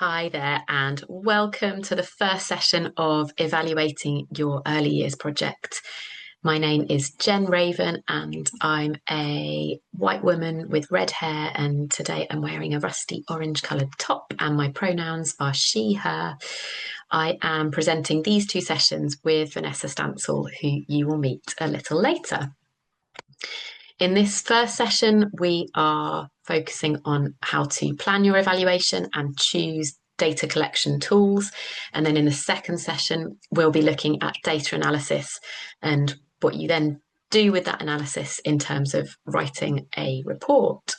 Hi there, and welcome to the first session of Evaluating Your Early Years Project. My name is Jen Raven, and I'm a white woman with red hair. And today I'm wearing a rusty orange coloured top, and my pronouns are she, her. I am presenting these two sessions with Vanessa Stansel, who you will meet a little later. In this first session, we are focusing on how to plan your evaluation and choose data collection tools. And then in the second session, we'll be looking at data analysis and what you then do with that analysis in terms of writing a report.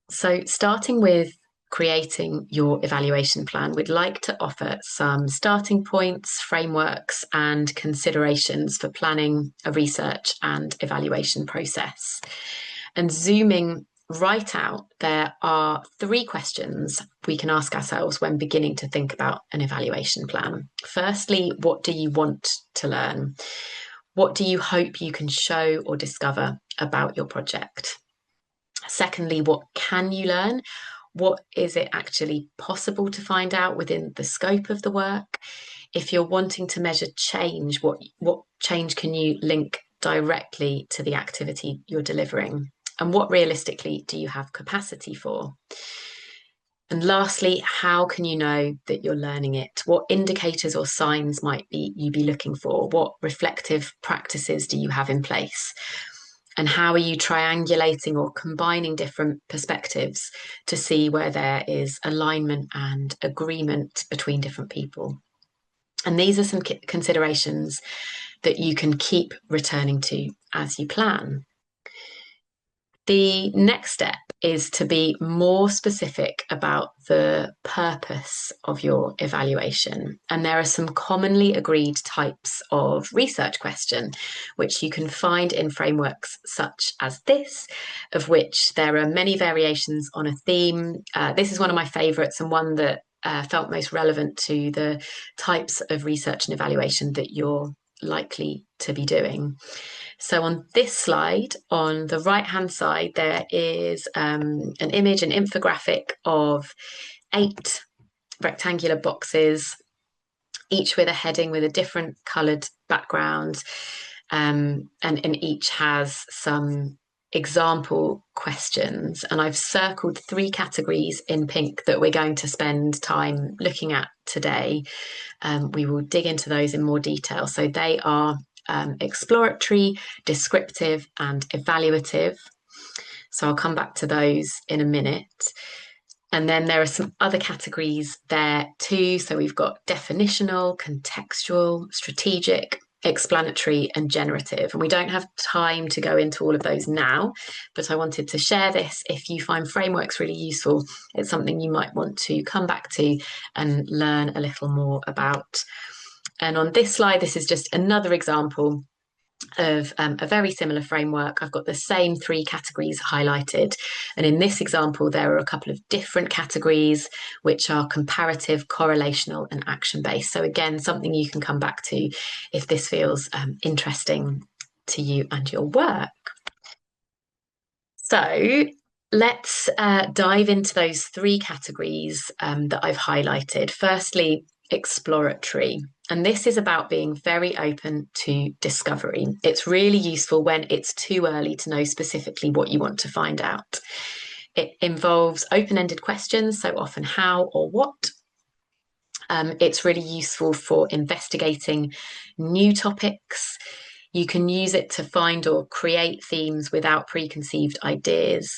So starting with creating your evaluation plan, we'd like to offer some starting points, frameworks, and considerations for planning a research and evaluation process. And zooming right out, there are three questions we can ask ourselves when beginning to think about an evaluation plan. Firstly, what do you want to learn? What do you hope you can show or discover about your project? Secondly, what can you learn? What is it actually possible to find out within the scope of the work? If you're wanting to measure change, what change can you link directly to the activity you're delivering? And what realistically do you have capacity for? And lastly, how can you know that you're learning it? What indicators or signs might you be looking for? What reflective practices do you have in place? And how are you triangulating or combining different perspectives to see where there is alignment and agreement between different people? And these are some considerations that you can keep returning to as you plan. The next step is to be more specific about the purpose of your evaluation. And there are some commonly agreed types of research question, which you can find in frameworks such as this, of which there are many variations on a theme. This is one of my favourites and one that felt most relevant to the types of research and evaluation that you're likely to be doing. So on this slide, on the right-hand side, there is an image, an infographic of 8 rectangular boxes, each with a heading with a different coloured background, and each has some example questions. And I've circled 3 categories in pink that we're going to spend time looking at today. We will dig into those in more detail. So they are exploratory, descriptive, and evaluative. So I'll come back to those in a minute. And then there are some other categories there too. So we've got definitional, contextual, strategic, explanatory, and generative. And we don't have time to go into all of those now, but I wanted to share this. If you find frameworks really useful, it's something you might want to come back to and learn a little more about. And on this slide, this is just another example of a very similar framework. I've got the same 3 categories highlighted. And in this example, there are a couple of different categories, which are comparative, correlational, and action-based. So again, something you can come back to if this feels interesting to you and your work. So let's dive into those 3 categories that I've highlighted. Firstly, exploratory. And this is about being very open to discovery. It's really useful when it's too early to know specifically what you want to find out. It involves open-ended questions, so often how or what. It's really useful for investigating new topics. You can use it to find or create themes without preconceived ideas.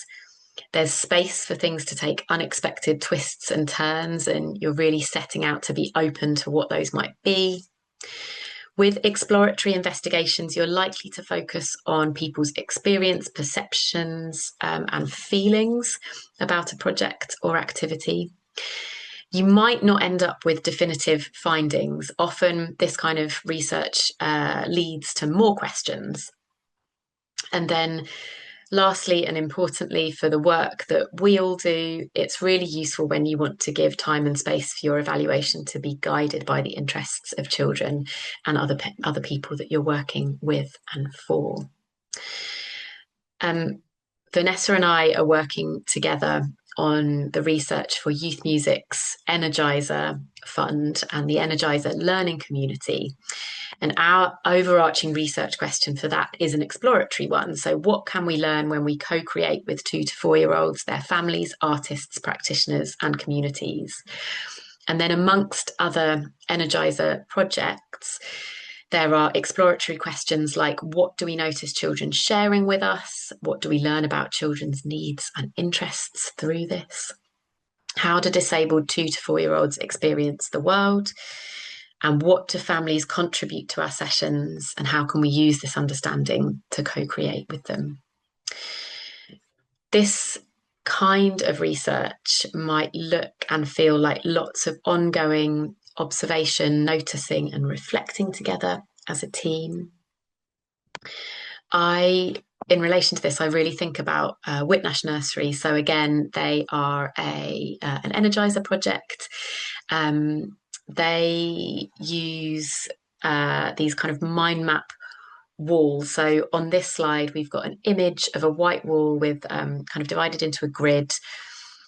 There's space for things to take unexpected twists and turns, and you're really setting out to be open to what those might be. With exploratory investigations, you're likely to focus on people's experience, perceptions, and feelings about a project or activity. You might not end up with definitive findings. Often, this kind of research leads to more questions. And then lastly, and importantly, for the work that we all do, it's really useful when you want to give time and space for your evaluation to be guided by the interests of children and other people that you're working with and for. Vanessa and I are working together on the research for Youth Music's Energiser Fund and the Energiser Learning Community. And our overarching research question for that is an exploratory one. So what can we learn when we co-create with 2 to 4-year-olds, their families, artists, practitioners, and communities? And then amongst other Energiser projects, there are exploratory questions like, what do we notice children sharing with us? What do we learn about children's needs and interests through this? How do disabled 2 to 4-year-olds experience the world? And what do families contribute to our sessions? And how can we use this understanding to co-create with them? This kind of research might look and feel like lots of ongoing observation, noticing, and reflecting together as a team. In relation to this, I really think about Whitnash Nursery. So again, they are an Energiser project. They use these kind of mind map walls. So on this slide, we've got an image of a white wall with kind of divided into a grid,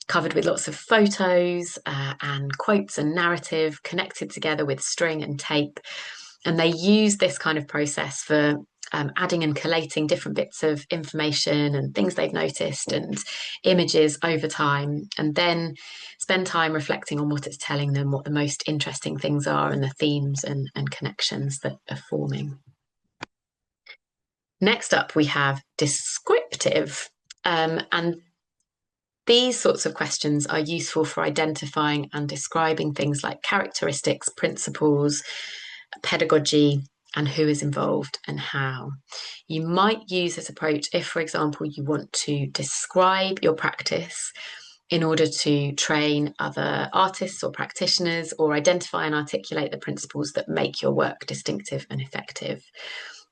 covered with lots of photos and quotes and narrative connected together with string and tape. And they use this kind of process for adding and collating different bits of information and things they've noticed and images over time, and then spend time reflecting on what it's telling them, what the most interesting things are, and the themes and connections that are forming. Next up, we have descriptive. And these sorts of questions are useful for identifying and describing things like characteristics, principles, pedagogy, and who is involved and how. You might use this approach if, for example, you want to describe your practice in order to train other artists or practitioners, or identify and articulate the principles that make your work distinctive and effective.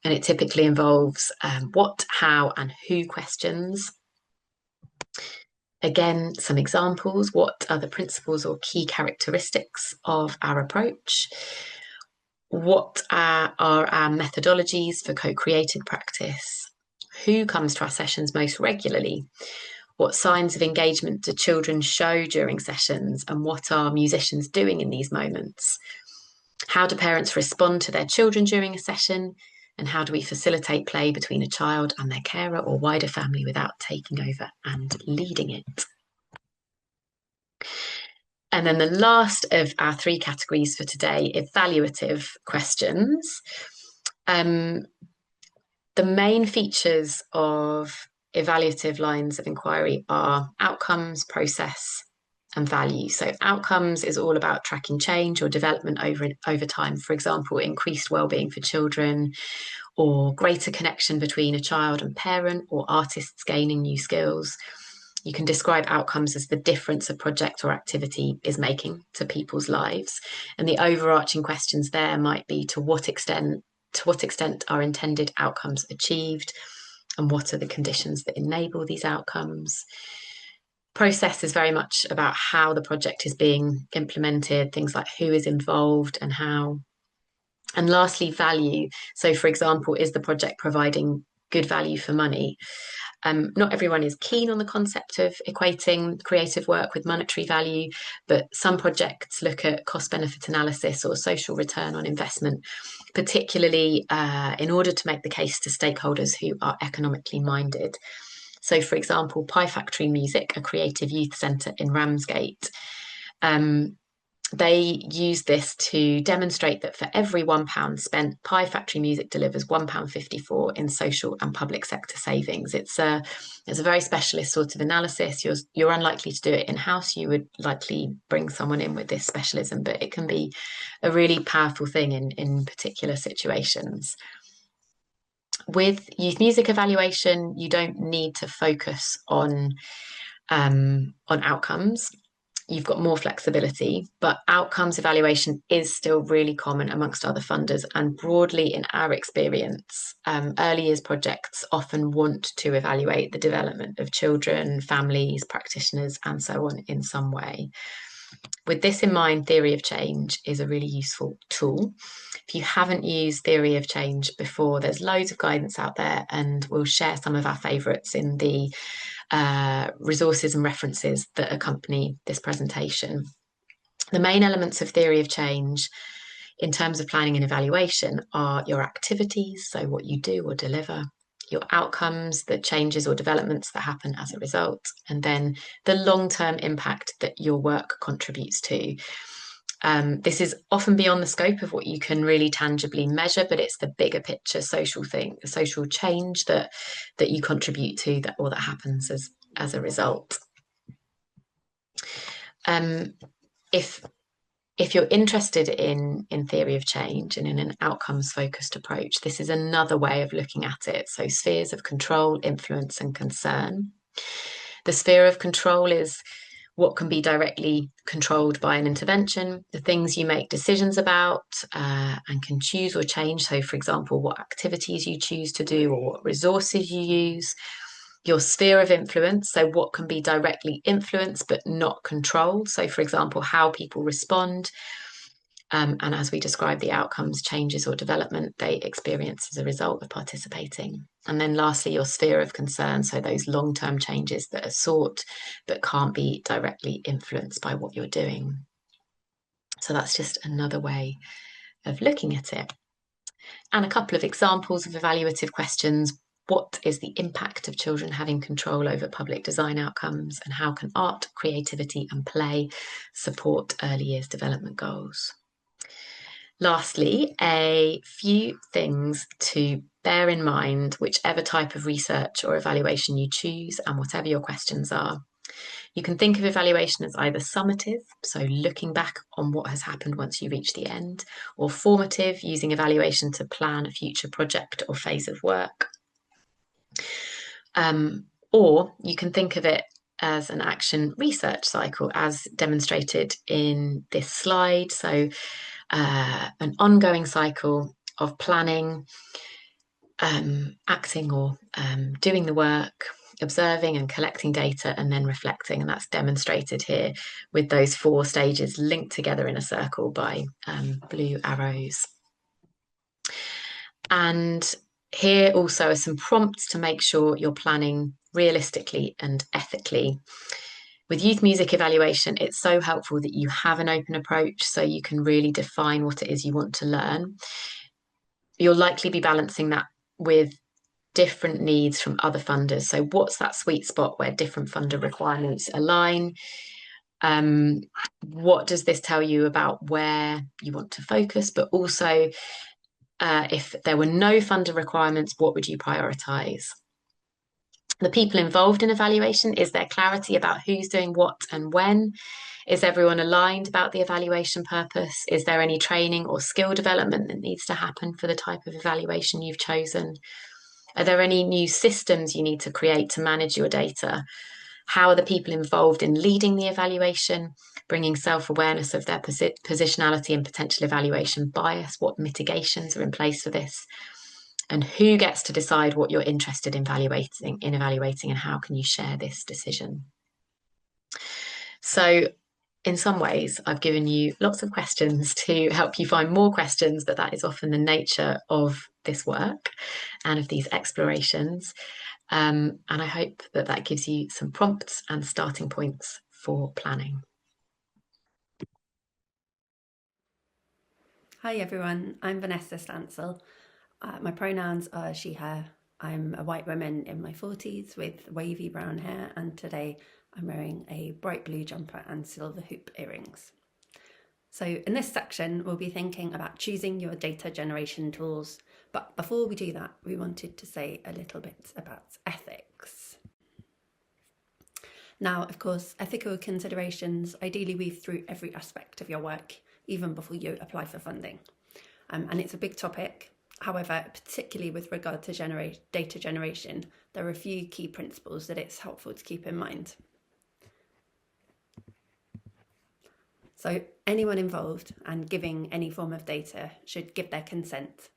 And it typically involves what, how, and who questions. Again, some examples. What are the principles or key characteristics of our approach? What are our methodologies for co-created practice? Who comes to our sessions most regularly? What signs of engagement do children show during sessions? And what are musicians doing in these moments? How do parents respond to their children during a session? And how do we facilitate play between a child and their carer or wider family without taking over and leading it? And then the last of our 3 categories for today, evaluative questions. The main features of evaluative lines of inquiry are outcomes, process, and value. So outcomes is all about tracking change or development over time. For example, increased well-being for children, or greater connection between a child and parent, or artists gaining new skills. You can describe outcomes as the difference a project or activity is making to people's lives. And the overarching questions there might be to what extent are intended outcomes achieved, and what are the conditions that enable these outcomes. Process is very much about how the project is being implemented, things like who is involved and how. And lastly, value. So for example, is the project providing good value for money? Not everyone is keen on the concept of equating creative work with monetary value, but some projects look at cost-benefit analysis or social return on investment, particularly in order to make the case to stakeholders who are economically minded. So, for example, Pie Factory Music, a creative youth centre in Ramsgate, they use this to demonstrate that for every £1 spent, Pie Factory Music delivers £1.54 in social and public sector savings. It's a very specialist sort of analysis. You're unlikely to do it in-house. You would likely bring someone in with this specialism, but it can be a really powerful thing in particular situations. With youth music evaluation, you don't need to focus on outcomes. You've got more flexibility, but outcomes evaluation is still really common amongst other funders. And broadly, in our experience, early years projects often want to evaluate the development of children, families, practitioners, and so on in some way. With this in mind, theory of change is a really useful tool. If you haven't used theory of change before, there's loads of guidance out there, and we'll share some of our favourites in the resources and references that accompany this presentation. The main elements of theory of change in terms of planning and evaluation are your activities, so what you do or deliver, your outcomes, the changes or developments that happen as a result, and then the long-term impact that your work contributes to. This is often beyond the scope of what you can really tangibly measure, but it's the bigger picture social thing, the social change that you contribute to, that or that happens as a result. If you're interested in theory of change and in an outcomes focused approach, this is another way of looking at it. So spheres of control, influence, and concern. The sphere of control is what can be directly controlled by an intervention, the things you make decisions about and can choose or change. So, for example, what activities you choose to do or what resources you use. Your sphere of influence, so what can be directly influenced but not controlled. So, for example, how people respond. And as we describe the outcomes, changes or development they experience as a result of participating. And then lastly, your sphere of concern, so those long-term changes that are sought but can't be directly influenced by what you're doing. So that's just another way of looking at it. And a couple of examples of evaluative questions. What is the impact of children having control over public design outcomes, and how can art, creativity and play support early years development goals? Lastly, a few things to bear in mind, whichever type of research or evaluation you choose and whatever your questions are. You can think of evaluation as either summative, so looking back on what has happened once you reach the end, or formative, using evaluation to plan a future project or phase of work. Or you can think of it as an action research cycle, as demonstrated in this slide. So an ongoing cycle of planning, acting or doing the work, observing and collecting data, and then reflecting. And that's demonstrated here with those 4 stages linked together in a circle by blue arrows. And here also are some prompts to make sure you're planning realistically and ethically. With youth music evaluation, it's so helpful that you have an open approach so you can really define what it is you want to learn. You'll likely be balancing that with different needs from other funders. So what's that sweet spot where different funder requirements align? What does this tell you about where you want to focus? But also, if there were no funder requirements, what would you prioritise? The people involved in evaluation, is there clarity about who's doing what and when? Is everyone aligned about the evaluation purpose? Is there any training or skill development that needs to happen for the type of evaluation you've chosen? Are there any new systems you need to create to manage your data? How are the people involved in leading the evaluation, bringing self-awareness of their positionality and potential evaluation bias? What mitigations are in place for this? And who gets to decide what you're interested in evaluating, and how can you share this decision? So in some ways, I've given you lots of questions to help you find more questions, but that is often the nature of this work and of these explorations. And I hope that that gives you some prompts and starting points for planning. Hi everyone, I'm Vanessa Stansel. My pronouns are she, her. I'm a white woman in my 40s with wavy brown hair, and today I'm wearing a bright blue jumper and silver hoop earrings. So in this section, we'll be thinking about choosing your data generation tools. But before we do that, we wanted to say a little bit about ethics. Now, of course, ethical considerations ideally weave through every aspect of your work, even before you apply for funding. And it's a big topic. However, particularly with regard to data generation, there are a few key principles that it's helpful to keep in mind. So anyone involved and giving any form of data should give their consent.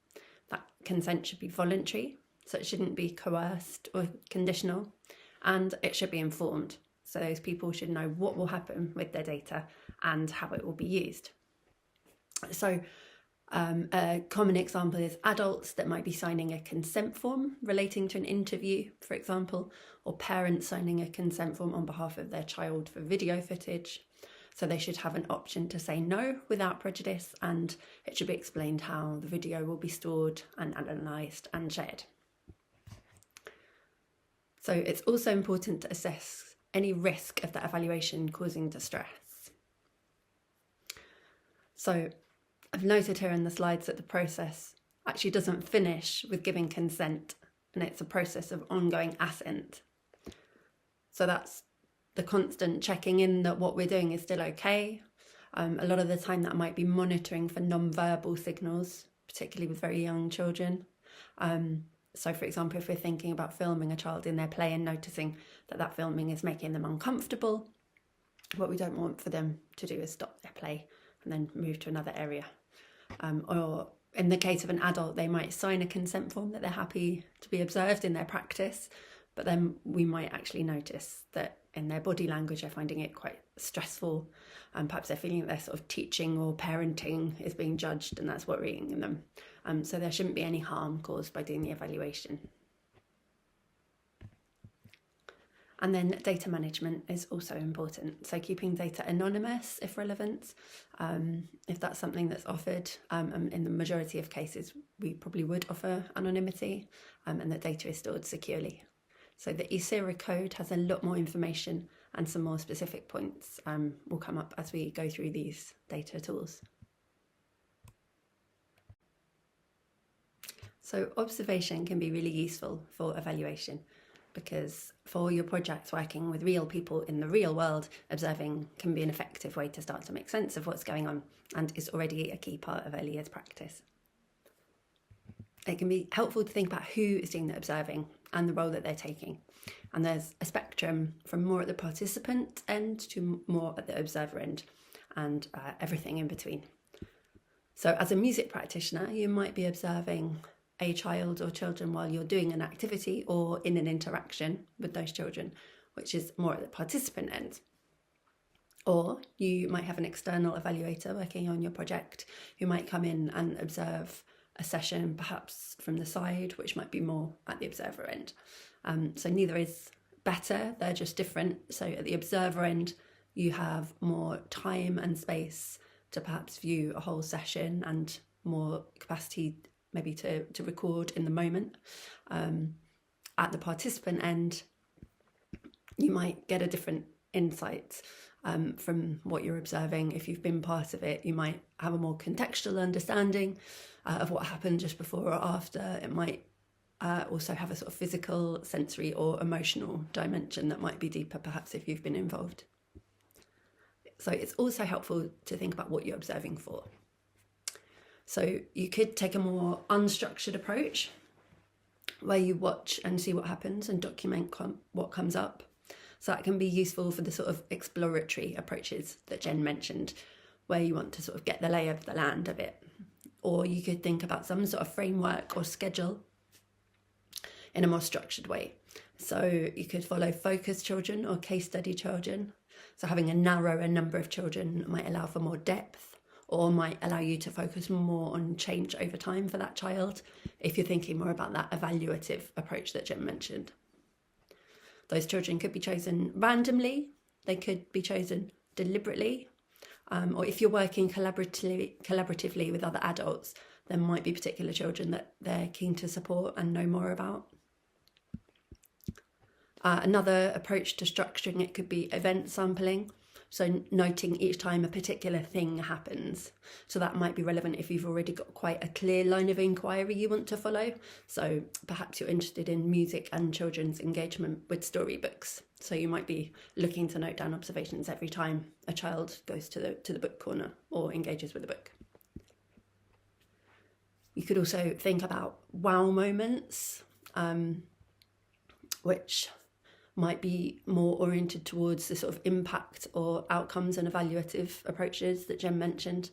That consent should be voluntary, so it shouldn't be coerced or conditional, and it should be informed. So those people should know what will happen with their data and how it will be used. So A common example is adults that might be signing a consent form relating to an interview, for example, or parents signing a consent form on behalf of their child for video footage. So they should have an option to say no without prejudice, and it should be explained how the video will be stored and analysed and shared. So it's also important to assess any risk of that evaluation causing distress. So I've noted here in the slides that the process actually doesn't finish with giving consent, and it's a process of ongoing assent. So that's the constant checking in that what we're doing is still okay. A lot of the time that might be monitoring for non-verbal signals, particularly with very young children. So for example, if we're thinking about filming a child in their play and noticing that that filming is making them uncomfortable, what we don't want for them to do is stop their play and then move to another area. Or in the case of an adult, they might sign a consent form that they're happy to be observed in their practice, but then we might actually notice that in their body language they're finding it quite stressful, and perhaps they're feeling that their sort of teaching or parenting is being judged, and that's worrying them. So there shouldn't be any harm caused by doing the evaluation. And then data management is also important. So keeping data anonymous if relevant, if that's something that's offered. In the majority of cases, we probably would offer anonymity, and the data is stored securely. So the ESERA code has a lot more information, and some more specific points will come up as we go through these data tools. So observation can be really useful for evaluation, because for your projects working with real people in the real world, observing can be an effective way to start to make sense of what's going on, and is already a key part of early years practice. It can be helpful to think about who is doing the observing and the role that they're taking. And there's a spectrum from more at the participant end to more at the observer end, and everything in between. So as a music practitioner, you might be observing a child or children while you're doing an activity or in an interaction with those children, which is more at the participant end. Or you might have an external evaluator working on your project who might come in and observe a session perhaps from the side, which might be more at the observer end. So neither is better, they're just different. So at the observer end, you have more time and space to perhaps view a whole session, and more capacity maybe to record in the moment. At the participant end, you might get a different insight from what you're observing. If you've been part of it, you might have a more contextual understanding of what happened just before or after. It might also have a sort of physical, sensory or emotional dimension that might be deeper perhaps if you've been involved. So it's also helpful to think about what you're observing for. So you could take a more unstructured approach where you watch and see what happens and document what comes up. So that can be useful for the sort of exploratory approaches that Jen mentioned, where you want to sort of get the lay of the land a bit. Or you could think about some sort of framework or schedule in a more structured way. So you could follow focus children or case study children. So having a narrower number of children might allow for more depth, or might allow you to focus more on change over time for that child, if you're thinking more about that evaluative approach that Jen mentioned. Those children could be chosen randomly, they could be chosen deliberately, or if you're working collaboratively with other adults, there might be particular children that they're keen to support and know more about. Another approach to structuring it could be event sampling, so noting each time a particular thing happens. So that might be relevant if you've already got quite a clear line of inquiry you want to follow. So perhaps you're interested in music and children's engagement with storybooks. So you might be looking to note down observations every time a child goes to the book corner or engages with a book. You could also think about wow moments, which might be more oriented towards the sort of impact or outcomes and evaluative approaches that Jen mentioned.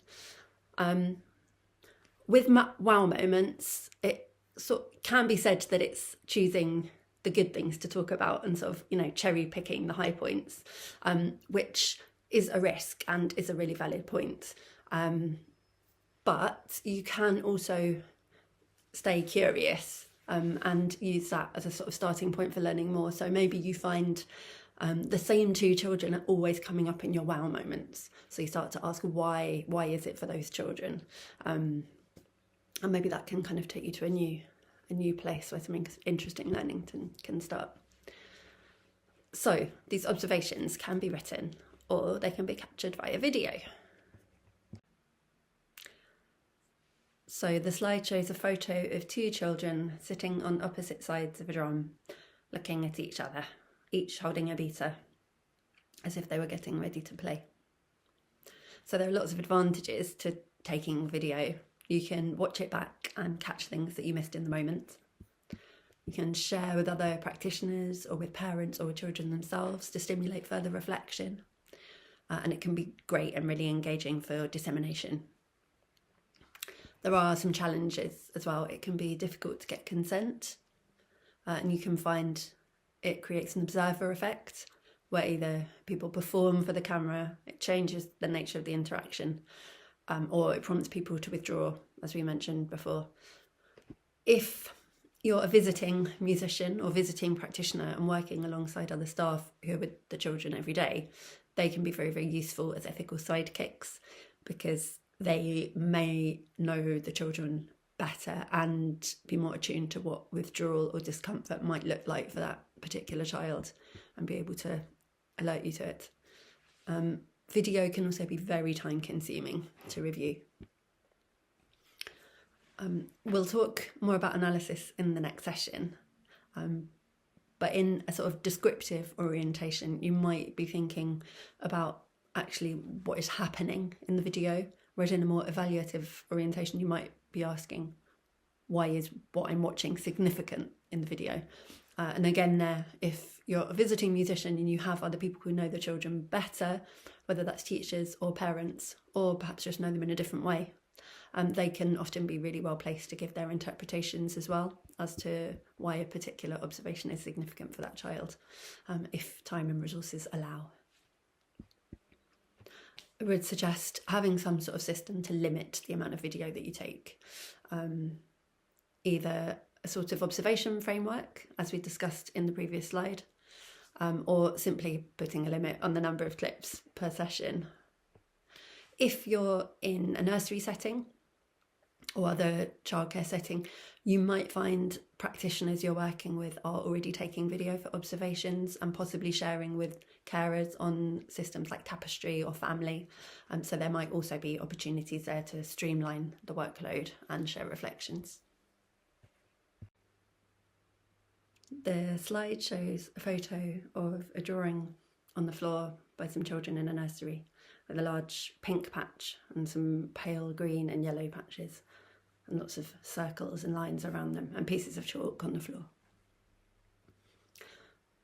With wow moments, it sort of can be said that it's choosing the good things to talk about and sort of, cherry picking the high points, which is a risk and is a really valid point. But But you can also stay curious and use that as a sort of starting point for learning more. So maybe you find the same two children are always coming up in your wow moments. So you start to ask why is it for those children? And maybe that can kind of take you to a new place where something interesting learning can start. So these observations can be written or they can be captured via video. So the slide shows a photo of two children sitting on opposite sides of a drum, looking at each other, each holding a beater, as if they were getting ready to play. So there are lots of advantages to taking video. You can watch it back and catch things that you missed in the moment. You can share with other practitioners or with parents or with children themselves to stimulate further reflection. And it can be great and really engaging for dissemination. There are some challenges as well. It can be difficult to get consent, and you can find it creates an observer effect where either people perform for the camera, it changes the nature of the interaction, or it prompts people to withdraw, as we mentioned before. If you're a visiting musician or visiting practitioner and working alongside other staff who are with the children every day, they can be very, very useful as ethical sidekicks because they may know the children better and be more attuned to what withdrawal or discomfort might look like for that particular child and be able to alert you to it. Video can also be very time consuming to review. We'll talk more about analysis in the next session, but in a sort of descriptive orientation, you might be thinking about actually what is happening in the video, whereas in a more evaluative orientation, you might be asking, why is what I'm watching significant in the video? And again there, if you're a visiting musician and you have other people who know the children better, whether that's teachers or parents, or perhaps just know them in a different way, they can often be really well placed to give their interpretations as well as to why a particular observation is significant for that child, if time and resources allow. I would suggest having some sort of system to limit the amount of video that you take. Either a sort of observation framework, as we discussed in the previous slide, or simply putting a limit on the number of clips per session. If you're in a nursery setting or other childcare setting, you might find practitioners you're working with are already taking video for observations and possibly sharing with carers on systems like Tapestry or Family. So there might also be opportunities there to streamline the workload and share reflections. The slide shows a photo of a drawing on the floor by some children in a nursery with a large pink patch and some pale green and yellow patches and lots of circles and lines around them and pieces of chalk on the floor.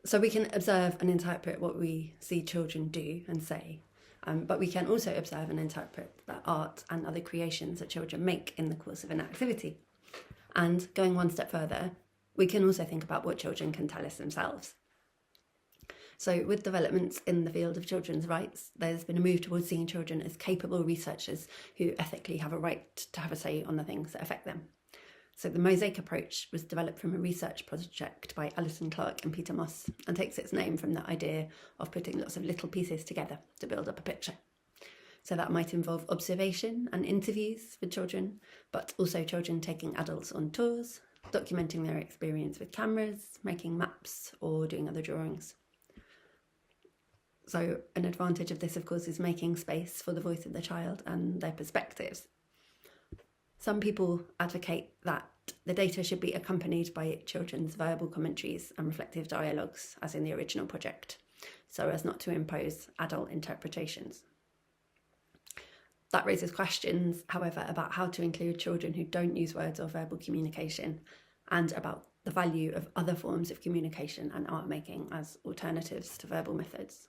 So we can observe and interpret what we see children do and say, but we can also observe and interpret the art and other creations that children make in the course of an activity. And going one step further, we can also think about what children can tell us themselves. So with developments in the field of children's rights, there's been a move towards seeing children as capable researchers who ethically have a right to have a say on the things that affect them. So the Mosaic approach was developed from a research project by Alison Clark and Peter Moss and takes its name from the idea of putting lots of little pieces together to build up a picture. So that might involve observation and interviews with children, but also children taking adults on tours, documenting their experience with cameras, making maps, or doing other drawings. So an advantage of this, of course, is making space for the voice of the child and their perspectives. Some people advocate that the data should be accompanied by children's verbal commentaries and reflective dialogues, as in the original project, so as not to impose adult interpretations. That raises questions, however, about how to include children who don't use words or verbal communication, and about the value of other forms of communication and art making as alternatives to verbal methods.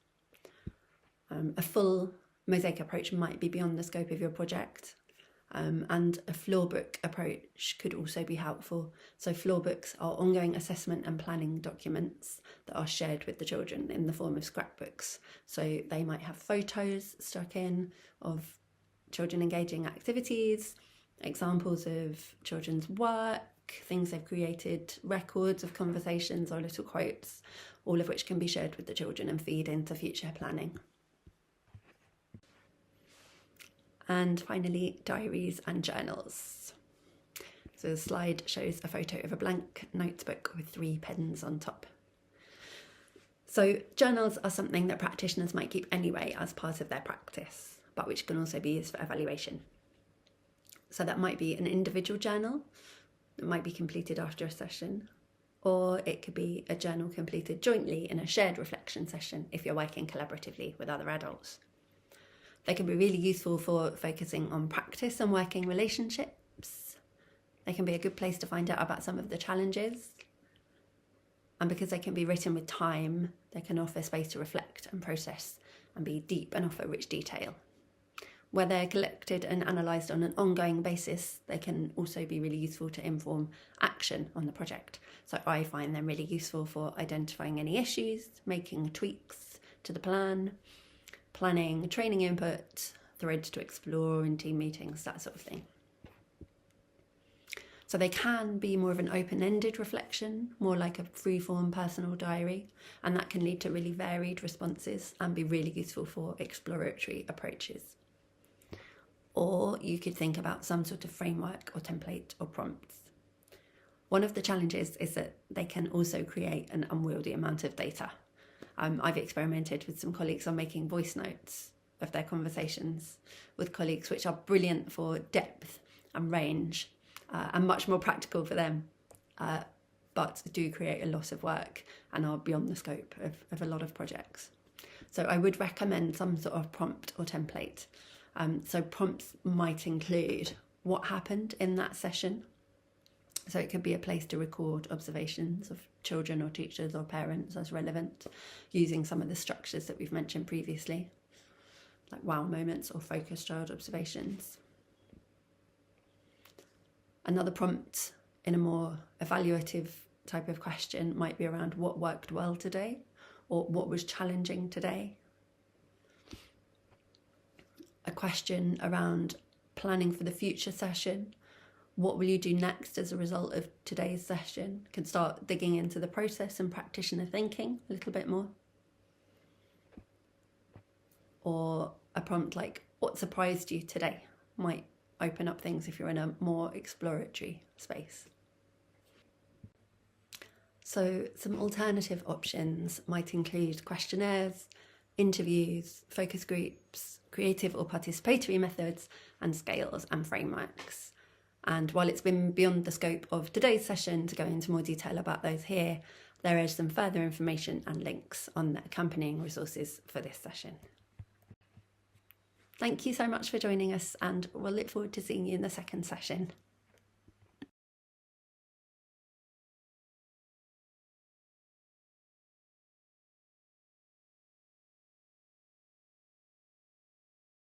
A full Mosaic approach might be beyond the scope of your project, and a florbook approach could also be helpful. So florbooks are ongoing assessment and planning documents that are shared with the children in the form of scrapbooks. So they might have photos stuck in of children engaging activities, examples of children's work, things they've created, records of conversations or little quotes, all of which can be shared with the children and feed into future planning. And finally, diaries and journals. So the slide shows a photo of a blank notebook with 3 pens on top. So journals are something that practitioners might keep anyway as part of their practice, but which can also be used for evaluation. So that might be an individual journal that might be completed after a session, or it could be a journal completed jointly in a shared reflection session if you're working collaboratively with other adults. They can be really useful for focusing on practice and working relationships. They can be a good place to find out about some of the challenges. And because they can be written with time, they can offer space to reflect and process and be deep and offer rich detail. Where they're collected and analysed on an ongoing basis, they can also be really useful to inform action on the project. So I find them really useful for identifying any issues, making tweaks to the plan, planning training input, threads to explore in team meetings, that sort of thing. So they can be more of an open-ended reflection, more like a free-form personal diary, and that can lead to really varied responses and be really useful for exploratory approaches. Or you could think about some sort of framework or template or prompts. One of the challenges is that they can also create an unwieldy amount of data. I've experimented with some colleagues on making voice notes of their conversations with colleagues, which are brilliant for depth and range and much more practical for them, but do create a lot of work and are beyond the scope of a lot of projects. So I would recommend some sort of prompt or template. So prompts might include what happened in that session. So it could be a place to record observations of children or teachers or parents as relevant, using some of the structures that we've mentioned previously, like wow moments or focus child observations. Another prompt in a more evaluative type of question might be around what worked well today or what was challenging today. A question around planning for the future session. What will you do next as a result of today's session? Can start digging into the process and practitioner thinking a little bit more. Or a prompt like, what surprised you today? Might open up things if you're in a more exploratory space. So some alternative options might include questionnaires, interviews, focus groups, creative or participatory methods, and scales and frameworks. And while it's been beyond the scope of today's session to go into more detail about those here, there is some further information and links on the accompanying resources for this session. Thank you so much for joining us, and we'll look forward to seeing you in the second session.